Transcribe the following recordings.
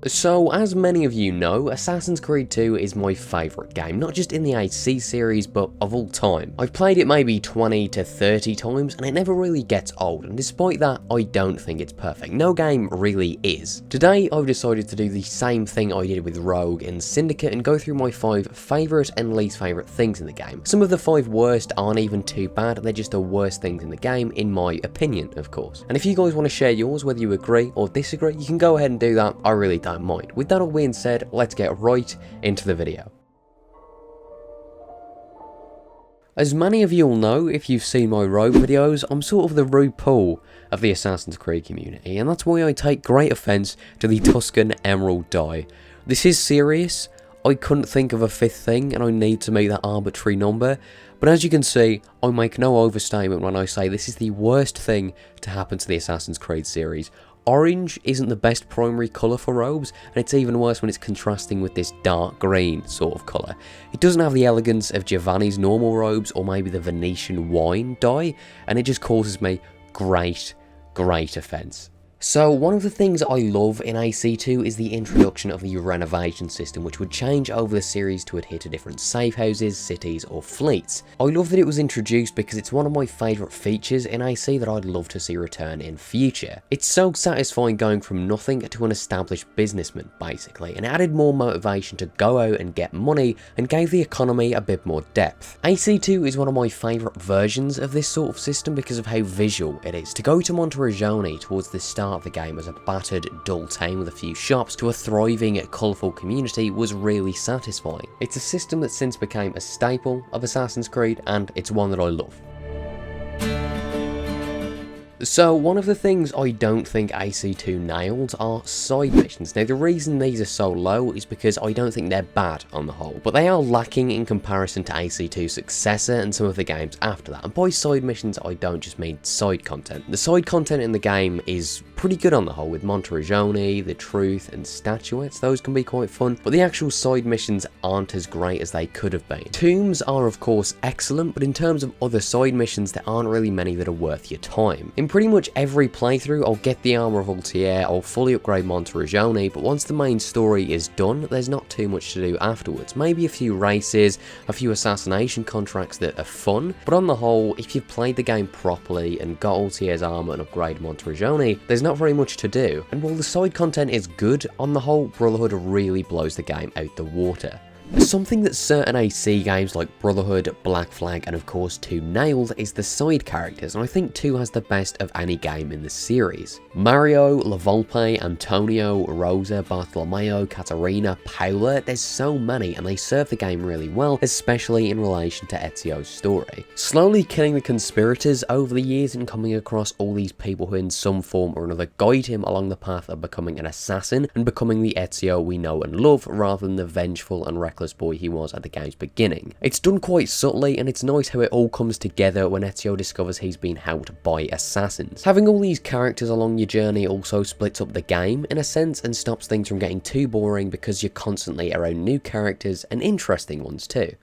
So, as many of you know, Assassin's Creed 2 is my favourite game, not just in the AC series, but of all time. I've played it maybe 20 to 30 times, and it never really gets old, and despite that, I don't think it's perfect. No game really is. Today, I've decided to do the same thing I did with Rogue and Syndicate, and go through my 5 favourite and least favourite things in the game. Some of the 5 worst aren't even too bad, they're just the worst things in the game, in my opinion, of course. And if you guys want to share yours, whether you agree or disagree, you can go ahead and do that, I really don't mind. With that all being said, let's get right into the video. As many of you will know, if you've seen my Rogue videos, I'm sort of the RuPaul of the Assassin's Creed community, and that's why I take great offence to the TUSCAN Emerald die. This is serious, I couldn't think of a 5th thing, and I need to make that arbitrary number, but as you can see, I make no overstatement when I say this is the worst thing to happen to the Assassin's Creed series. Orange isn't the best primary colour for robes, and it's even worse when it's contrasting with this dark green sort of colour. It doesn't have the elegance of Giovanni's normal robes or maybe the Venetian wine dye, and it just causes me great offence. So one of the things I love in AC2 is the introduction of the renovation system, which would change over the series to adhere to different safe houses, cities or fleets. I love that it was introduced because it's one of my favourite features in AC that I'd love to see return in future. It's so satisfying going from nothing to an established businessman basically, and added more motivation to go out and get money and gave the economy a bit more depth. AC2 is one of my favourite versions of this sort of system because of how visual it is. To go to Monteriggion towards the start of the game as a battered, dull town with a few shops to a thriving, colourful community was really satisfying. It's a system that since became a staple of Assassin's Creed, and it's one that I love. So one of the things I don't think AC2 nailed are side missions. Now the reason these are so low is because I don't think they're bad on the whole, but they are lacking in comparison to AC2's successor and some of the games after that. And by side missions I don't just mean side content. The side content in the game is pretty good on the whole, with Monteriggion, The Truth and Statuettes. Those can be quite fun, but the actual side missions aren't as great as they could have been. Tombs are of course excellent, but in terms of other side missions there aren't really many that are worth your time. In pretty much every playthrough I'll get the Armour of Altair, I'll fully upgrade Monteriggion, but once the main story is done there's not too much to do afterwards. Maybe a few races, a few assassination contracts that are fun, but on the whole if you've played the game properly and got Altair's armour and upgraded Monteriggion, there's not very much to do. And while the side content is good, on the whole Brotherhood really blows the game out the water. Something that certain AC games like Brotherhood, Black Flag and of course 2 nailed is the side characters, and I think 2 has the best of any game in the series. Mario, La Volpe, Antonio, Rosa, Bartolomeo, Caterina, Paola, there's so many and they serve the game really well, especially in relation to Ezio's story. Slowly killing the conspirators over the years and coming across all these people who in some form or another guide him along the path of becoming an assassin and becoming the Ezio we know and love rather than the vengeful and reckless boy he was at the game's beginning. It's done quite subtly and it's nice how it all comes together when Ezio discovers he's been helped by assassins. Having all these characters along your journey also splits up the game in a sense and stops things from getting too boring because you're constantly around new characters and interesting ones too.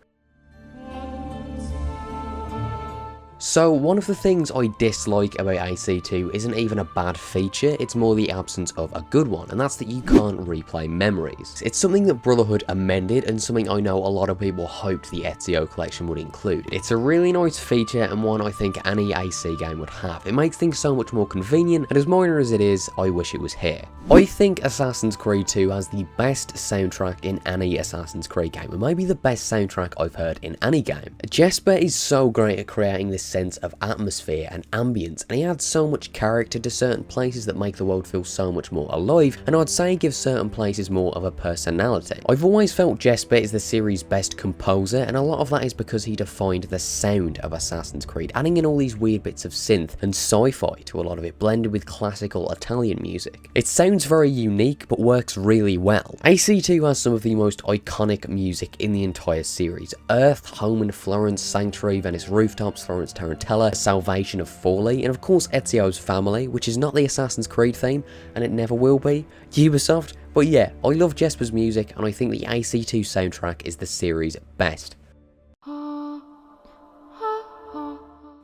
So one of the things I dislike about AC2 isn't even a bad feature, it's more the absence of a good one, and that's that you can't replay memories. It's something that Brotherhood amended and something I know a lot of people hoped the Ezio collection would include. It's a really nice feature and one I think any AC game would have. It makes things so much more convenient, and as minor as it is, I wish it was here. I think Assassin's Creed 2 has the best soundtrack in any Assassin's Creed game, and maybe the best soundtrack I've heard in any game. Jesper is so great at creating this sense of atmosphere and ambience, and he adds so much character to certain places that make the world feel so much more alive, and I'd say gives certain places more of a personality. I've always felt Jesper is the series' best composer, and a lot of that is because he defined the sound of Assassin's Creed, adding in all these weird bits of synth and sci-fi to a lot of it, blended with classical Italian music. It sounds very unique, but works really well. AC2 has some of the most iconic music in the entire series. Earth, Home in Florence, Sanctuary, Venice Rooftops, Florence Tarantella, Salvation of Forlì, and of course Ezio's Family, which is not the Assassin's Creed theme, and it never will be. Ubisoft. But yeah, I love Jesper's music, and I think the AC2 soundtrack is the series' best.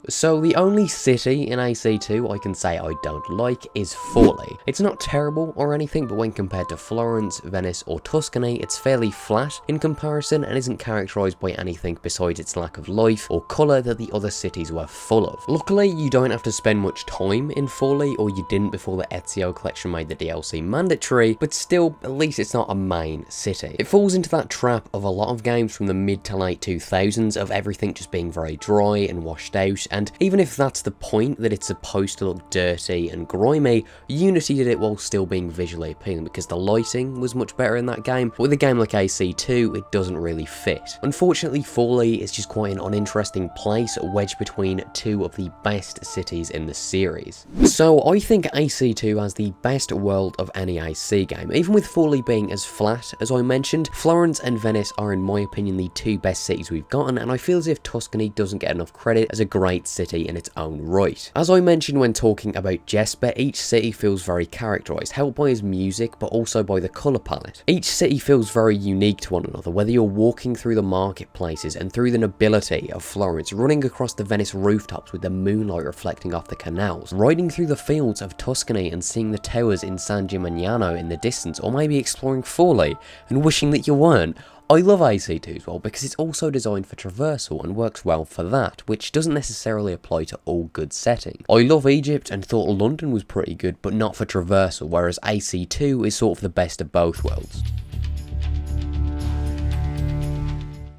So the only city in AC2 I can say I don't like is Forlì. It's not terrible or anything, but when compared to Florence, Venice or Tuscany, it's fairly flat in comparison and isn't characterised by anything besides its lack of life or colour that the other cities were full of. Luckily, you don't have to spend much time in Forlì, or you didn't before the Ezio collection made the DLC mandatory, but still, at least it's not a main city. It falls into that trap of a lot of games from the mid to late 2000s of everything just being very dry and washed out, and even if that's the point, that it's supposed to look dirty and grimy, Unity did it while still being visually appealing because the lighting was much better in that game, but with a game like AC2, it doesn't really fit. Unfortunately, Forlì is just quite an uninteresting place wedged between two of the best cities in the series. So I think AC2 has the best world of any AC game. Even with Forlì being as flat as I mentioned, Florence and Venice are in my opinion the two best cities we've gotten, and I feel as if Tuscany doesn't get enough credit as a great city in its own right. As I mentioned when talking about Jesper, each city feels very characterised, helped by his music but also by the colour palette. Each city feels very unique to one another, whether you're walking through the marketplaces and through the nobility of Florence, running across the Venice rooftops with the moonlight reflecting off the canals, riding through the fields of Tuscany and seeing the towers in San Gimignano in the distance, or maybe exploring Forlì and wishing that you weren't. I love AC2 as well because it's also designed for traversal and works well for that, which doesn't necessarily apply to all good settings. I love Egypt and thought London was pretty good, but not for traversal, whereas AC2 is sort of the best of both worlds.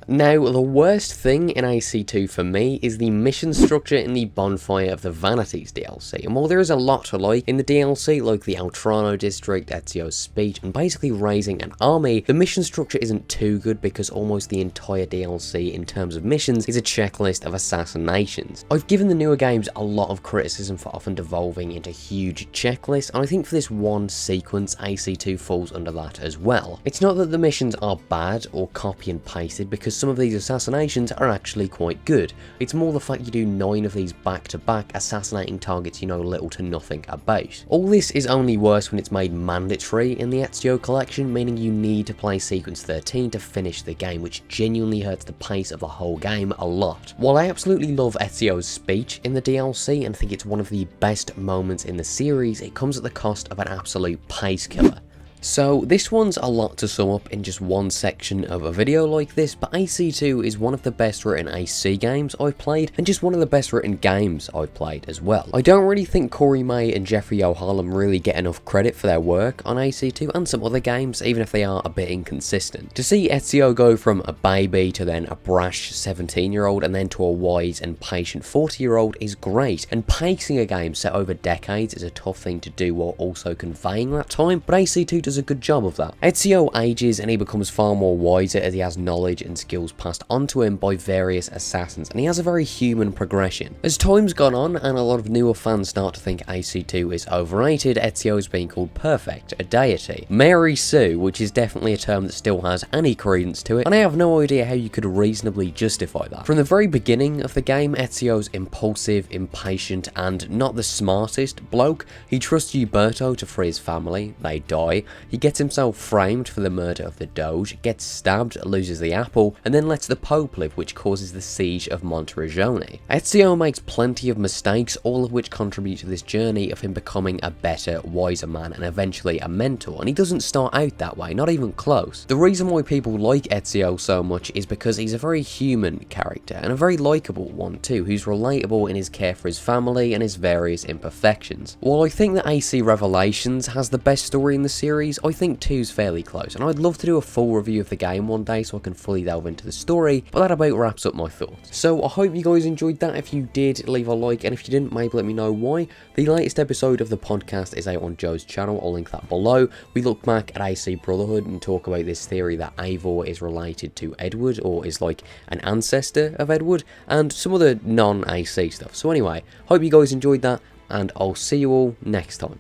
Now, the worst thing in AC2 for me is the mission structure in the Bonfire of the Vanities DLC, and while there is a lot to like in the DLC, like the Altrano district, Ezio's speech, and basically raising an army, the mission structure isn't too good because almost the entire DLC in terms of missions is a checklist of assassinations. I've given the newer games a lot of criticism for often devolving into huge checklists, and I think for this one sequence, AC2 falls under that as well. It's not that the missions are bad or copy and pasted, because some of these assassinations are actually quite good. It's more the fact you do 9 of these back to back, assassinating targets you know little to nothing about. All this is only worse when it's made mandatory in the Ezio collection, meaning you need to play sequence 13 to finish the game, which genuinely hurts the pace of the whole game a lot. While I absolutely love Ezio's speech in the DLC and think it's one of the best moments in the series, it comes at the cost of an absolute pace killer. So this one's a lot to sum up in just one section of a video like this, but AC2 is one of the best written AC games I've played, and just one of the best written games I've played as well. I don't really think Corey May and Jeffrey O'Hallam really get enough credit for their work on AC2 and some other games, even if they are a bit inconsistent. To see Ezio go from a baby to then a brash 17-year-old and then to a wise and patient 40-year-old is great, and pacing a game set over decades is a tough thing to do while also conveying that time, but AC2 does a good job of that. Ezio ages and he becomes far more wiser as he has knowledge and skills passed onto him by various assassins, and he has a very human progression. As time's gone on and a lot of newer fans start to think AC2 is overrated, Ezio is being called perfect, a deity, Mary Sue, which is definitely a term that still has any credence to it, and I have no idea how you could reasonably justify that. From the very beginning of the game, Ezio's impulsive, impatient, and not the smartest bloke. He trusts Uberto to free his family, they die. He gets himself framed for the murder of the Doge, gets stabbed, loses the apple, and then lets the Pope live, which causes the siege of Monteriggion. Ezio makes plenty of mistakes, all of which contribute to this journey of him becoming a better, wiser man and eventually a mentor, and he doesn't start out that way, not even close. The reason why people like Ezio so much is because he's a very human character, and a very likeable one too, who's relatable in his care for his family and his various imperfections. While I think that AC Revelations has the best story in the series, I think 2's fairly close, and I'd love to do a full review of the game one day so I can fully delve into the story, but that about wraps up my thoughts. So I hope you guys enjoyed that. If you did, leave a like, and if you didn't, maybe let me know why. The latest episode of the podcast is out on Joe's channel, I'll link that below. We look back at AC Brotherhood and talk about this theory that Eivor is related to Edward, or is like an ancestor of Edward, and some other non-AC stuff. So anyway, hope you guys enjoyed that, and I'll see you all next time.